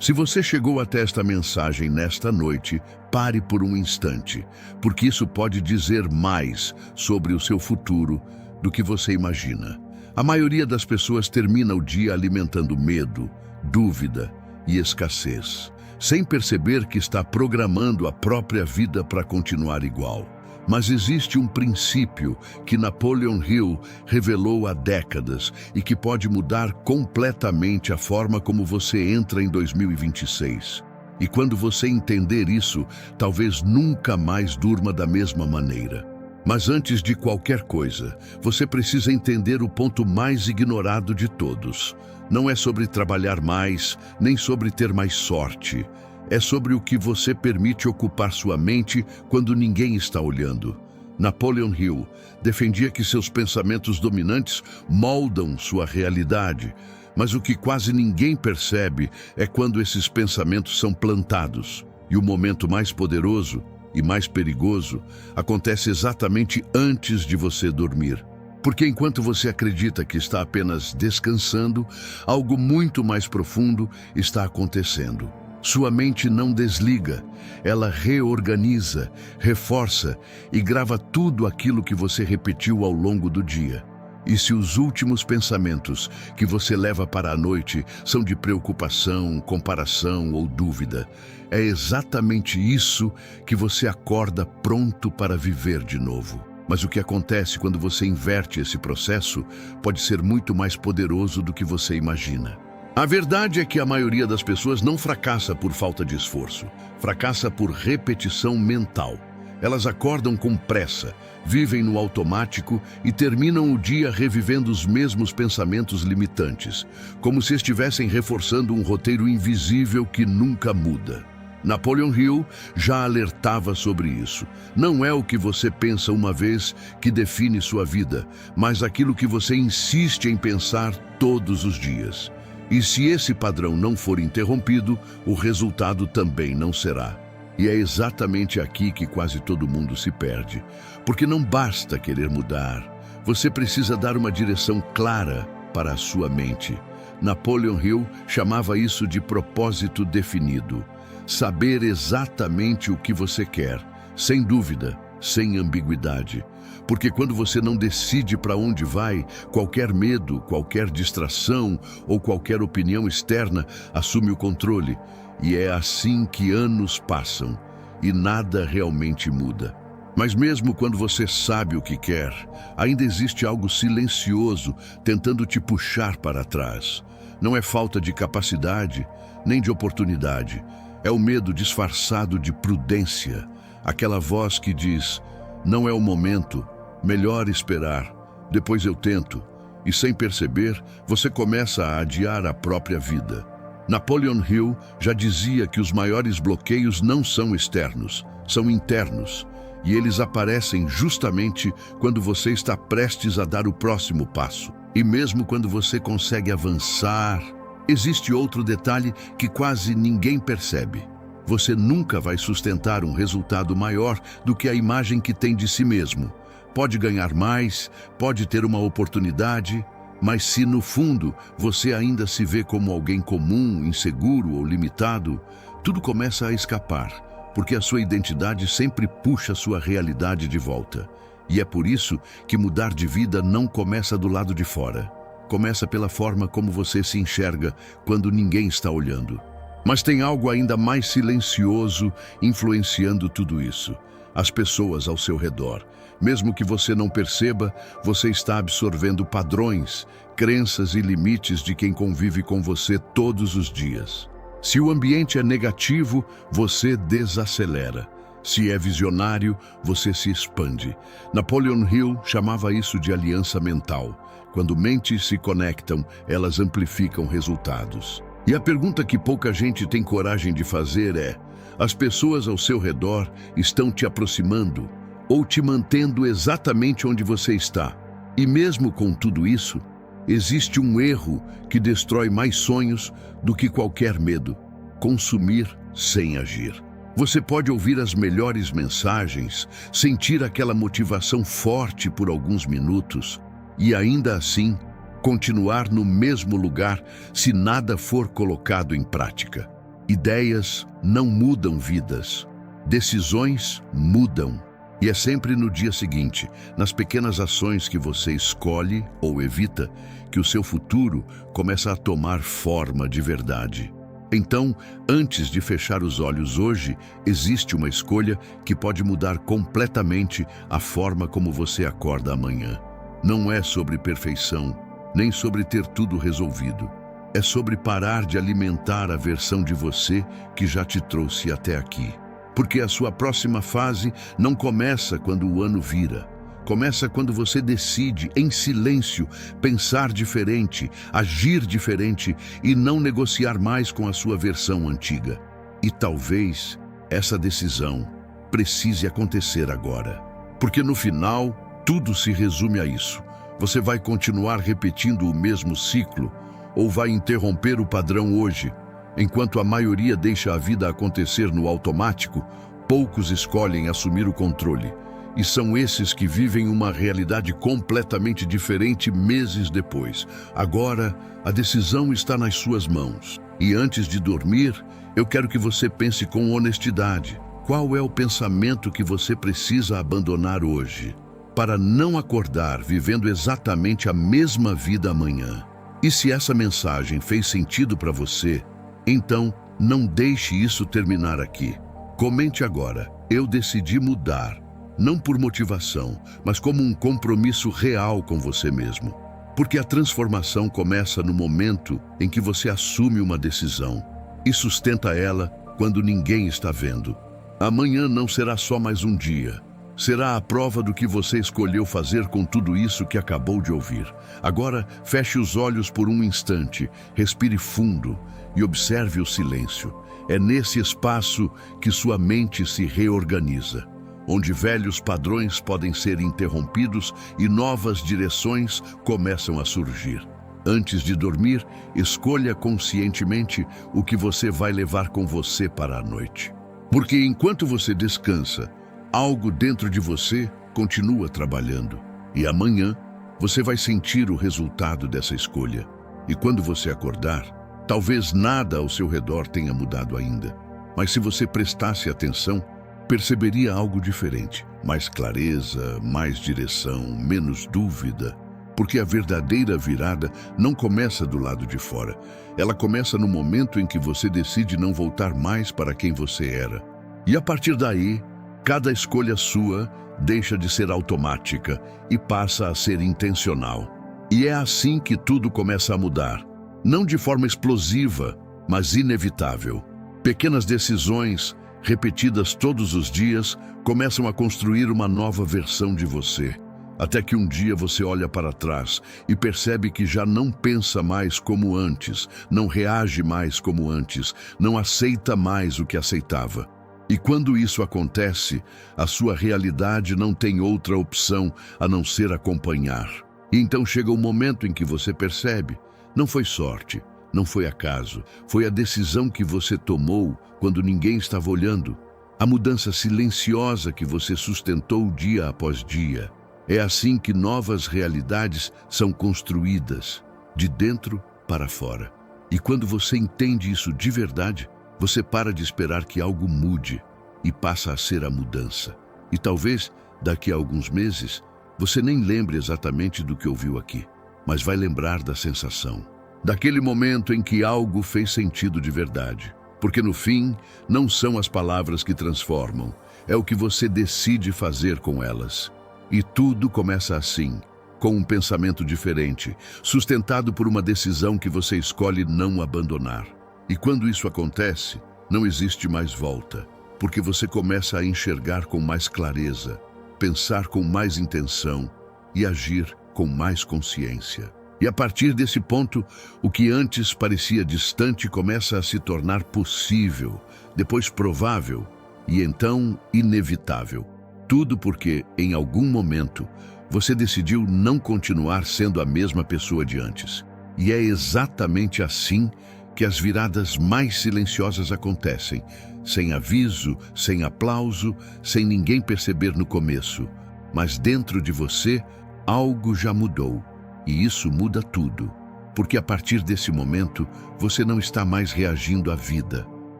Se você chegou até esta mensagem nesta noite, pare por um instante, porque isso pode dizer mais sobre o seu futuro do que você imagina. A maioria das pessoas termina o dia alimentando medo, dúvida e escassez, sem perceber que está programando a própria vida para continuar igual. Mas existe um princípio que Napoleon Hill revelou há décadas e que pode mudar completamente a forma como você entra em 2026. E quando você entender isso, talvez nunca mais durma da mesma maneira. Mas antes de qualquer coisa, você precisa entender o ponto mais ignorado de todos. Não é sobre trabalhar mais, nem sobre ter mais sorte. É sobre o que você permite ocupar sua mente quando ninguém está olhando. Napoleon Hill defendia que seus pensamentos dominantes moldam sua realidade, mas o que quase ninguém percebe é quando esses pensamentos são plantados. E o momento mais poderoso e mais perigoso acontece exatamente antes de você dormir. Porque enquanto você acredita que está apenas descansando, algo muito mais profundo está acontecendo. Sua mente não desliga, ela reorganiza, reforça e grava tudo aquilo que você repetiu ao longo do dia. E se os últimos pensamentos que você leva para a noite são de preocupação, comparação ou dúvida, é exatamente isso que você acorda pronto para viver de novo. Mas o que acontece quando você inverte esse processo pode ser muito mais poderoso do que você imagina. A verdade é que a maioria das pessoas não fracassa por falta de esforço, fracassa por repetição mental. Elas acordam com pressa, vivem no automático e terminam o dia revivendo os mesmos pensamentos limitantes, como se estivessem reforçando um roteiro invisível que nunca muda. Napoleon Hill já alertava sobre isso. Não é o que você pensa uma vez que define sua vida, mas aquilo que você insiste em pensar todos os dias. E se esse padrão não for interrompido, o resultado também não será. E é exatamente aqui que quase todo mundo se perde. Porque não basta querer mudar. Você precisa dar uma direção clara para a sua mente. Napoleon Hill chamava isso de propósito definido. Saber exatamente o que você quer, sem dúvida, sem ambiguidade. Porque quando você não decide para onde vai, qualquer medo, qualquer distração ou qualquer opinião externa assume o controle. E é assim que anos passam e nada realmente muda. Mas mesmo quando você sabe o que quer, ainda existe algo silencioso tentando te puxar para trás. Não é falta de capacidade, nem de oportunidade. É o medo disfarçado de prudência. Aquela voz que diz, não é o momento, melhor esperar, depois eu tento. E sem perceber, você começa a adiar a própria vida. Napoleon Hill já dizia que os maiores bloqueios não são externos, são internos. E eles aparecem justamente quando você está prestes a dar o próximo passo. E mesmo quando você consegue avançar, existe outro detalhe que quase ninguém percebe. Você nunca vai sustentar um resultado maior do que a imagem que tem de si mesmo. Pode ganhar mais, pode ter uma oportunidade, mas se no fundo você ainda se vê como alguém comum, inseguro ou limitado, tudo começa a escapar, porque a sua identidade sempre puxa a sua realidade de volta. E é por isso que mudar de vida não começa do lado de fora. Começa pela forma como você se enxerga quando ninguém está olhando. Mas tem algo ainda mais silencioso influenciando tudo isso. As pessoas ao seu redor. Mesmo que você não perceba, você está absorvendo padrões, crenças e limites de quem convive com você todos os dias. Se o ambiente é negativo, você desacelera. Se é visionário, você se expande. Napoleon Hill chamava isso de aliança mental. Quando mentes se conectam, elas amplificam resultados. E a pergunta que pouca gente tem coragem de fazer é: as pessoas ao seu redor estão te aproximando ou te mantendo exatamente onde você está? E mesmo com tudo isso, existe um erro que destrói mais sonhos do que qualquer medo: consumir sem agir. Você pode ouvir as melhores mensagens, sentir aquela motivação forte por alguns minutos e ainda assim continuar no mesmo lugar se nada for colocado em prática. Ideias não mudam vidas. Decisões mudam. E é sempre no dia seguinte, nas pequenas ações que você escolhe ou evita, que o seu futuro começa a tomar forma de verdade. Então, antes de fechar os olhos hoje, existe uma escolha que pode mudar completamente a forma como você acorda amanhã. Não é sobre perfeição, nem sobre ter tudo resolvido. É sobre parar de alimentar a versão de você que já te trouxe até aqui. Porque a sua próxima fase não começa quando o ano vira. Começa quando você decide, em silêncio, pensar diferente, agir diferente e não negociar mais com a sua versão antiga. E talvez essa decisão precise acontecer agora. Porque no final, tudo se resume a isso. Você vai continuar repetindo o mesmo ciclo ou vai interromper o padrão hoje? Enquanto a maioria deixa a vida acontecer no automático, poucos escolhem assumir o controle. E são esses que vivem uma realidade completamente diferente meses depois. Agora, a decisão está nas suas mãos. E antes de dormir, eu quero que você pense com honestidade. Qual é o pensamento que você precisa abandonar hoje, para não acordar vivendo exatamente a mesma vida amanhã? E se essa mensagem fez sentido para você, então, não deixe isso terminar aqui. Comente agora: eu decidi mudar, não por motivação, mas como um compromisso real com você mesmo. Porque a transformação começa no momento em que você assume uma decisão e sustenta ela quando ninguém está vendo. Amanhã não será só mais um dia. Será a prova do que você escolheu fazer com tudo isso que acabou de ouvir. Agora, feche os olhos por um instante, respire fundo e observe o silêncio. É nesse espaço que sua mente se reorganiza, onde velhos padrões podem ser interrompidos e novas direções começam a surgir. Antes de dormir, escolha conscientemente o que você vai levar com você para a noite. Porque enquanto você descansa, algo dentro de você continua trabalhando. E amanhã, você vai sentir o resultado dessa escolha. E quando você acordar, talvez nada ao seu redor tenha mudado ainda. Mas se você prestasse atenção, perceberia algo diferente. Mais clareza, mais direção, menos dúvida. Porque a verdadeira virada não começa do lado de fora. Ela começa no momento em que você decide não voltar mais para quem você era. E a partir daí, cada escolha sua deixa de ser automática e passa a ser intencional. E é assim que tudo começa a mudar. Não de forma explosiva, mas inevitável. Pequenas decisões, repetidas todos os dias, começam a construir uma nova versão de você. Até que um dia você olha para trás e percebe que já não pensa mais como antes, não reage mais como antes, não aceita mais o que aceitava. E quando isso acontece, a sua realidade não tem outra opção a não ser acompanhar. E então chega o momento em que você percebe: não foi sorte, não foi acaso, foi a decisão que você tomou quando ninguém estava olhando. A mudança silenciosa que você sustentou dia após dia. É assim que novas realidades são construídas, de dentro para fora. E quando você entende isso de verdade, você para de esperar que algo mude e passa a ser a mudança. E talvez, daqui a alguns meses, você nem lembre exatamente do que ouviu aqui, mas vai lembrar da sensação, daquele momento em que algo fez sentido de verdade. Porque no fim, não são as palavras que transformam, é o que você decide fazer com elas. E tudo começa assim, com um pensamento diferente, sustentado por uma decisão que você escolhe não abandonar. E quando isso acontece, não existe mais volta, porque você começa a enxergar com mais clareza, pensar com mais intenção e agir com mais consciência. E a partir desse ponto, o que antes parecia distante começa a se tornar possível, depois provável e então inevitável. Tudo porque, em algum momento, você decidiu não continuar sendo a mesma pessoa de antes. E é exatamente assim que as viradas mais silenciosas acontecem, sem aviso, sem aplauso, sem ninguém perceber no começo. Mas dentro de você, algo já mudou. E isso muda tudo. Porque a partir desse momento, você não está mais reagindo à vida.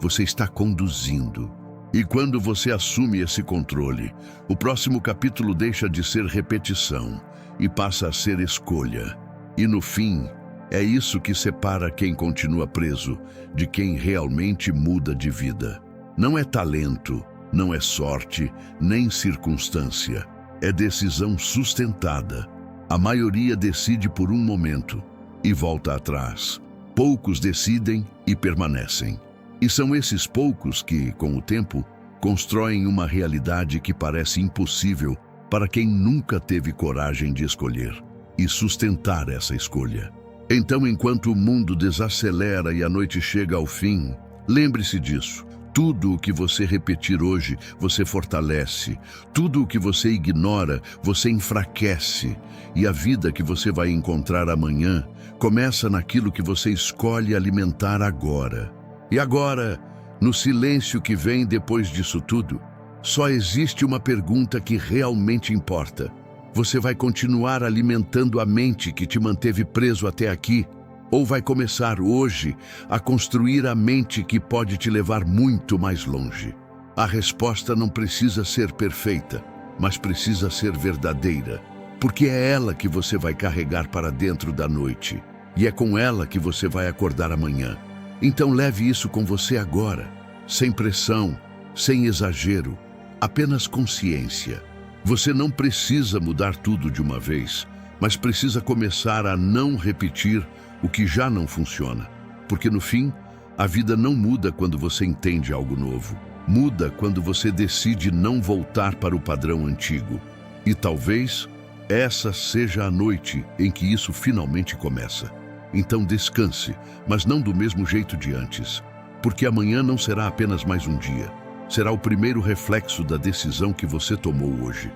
você está conduzindo. E quando você assume esse controle, o próximo capítulo deixa de ser repetição e passa a ser escolha. E no fim, é isso que separa quem continua preso de quem realmente muda de vida. Não é talento, não é sorte, nem circunstância. É decisão sustentada. A maioria decide por um momento e volta atrás. Poucos decidem e permanecem. E são esses poucos que, com o tempo, constroem uma realidade que parece impossível para quem nunca teve coragem de escolher e sustentar essa escolha. Então, enquanto o mundo desacelera e a noite chega ao fim, lembre-se disso. Tudo o que você repetir hoje, você fortalece. Tudo o que você ignora, você enfraquece. E a vida que você vai encontrar amanhã começa naquilo que você escolhe alimentar agora. E agora, no silêncio que vem depois disso tudo, só existe uma pergunta que realmente importa. Você vai continuar alimentando a mente que te manteve preso até aqui? Ou vai começar hoje a construir a mente que pode te levar muito mais longe? A resposta não precisa ser perfeita, mas precisa ser verdadeira, porque é ela que você vai carregar para dentro da noite, e é com ela que você vai acordar amanhã. Então leve isso com você agora, sem pressão, sem exagero, apenas consciência. Você não precisa mudar tudo de uma vez, mas precisa começar a não repetir o que já não funciona. Porque no fim, a vida não muda quando você entende algo novo. Muda quando você decide não voltar para o padrão antigo. E talvez essa seja a noite em que isso finalmente começa. Então descanse, mas não do mesmo jeito de antes. Porque amanhã não será apenas mais um dia. Será o primeiro reflexo da decisão que você tomou hoje.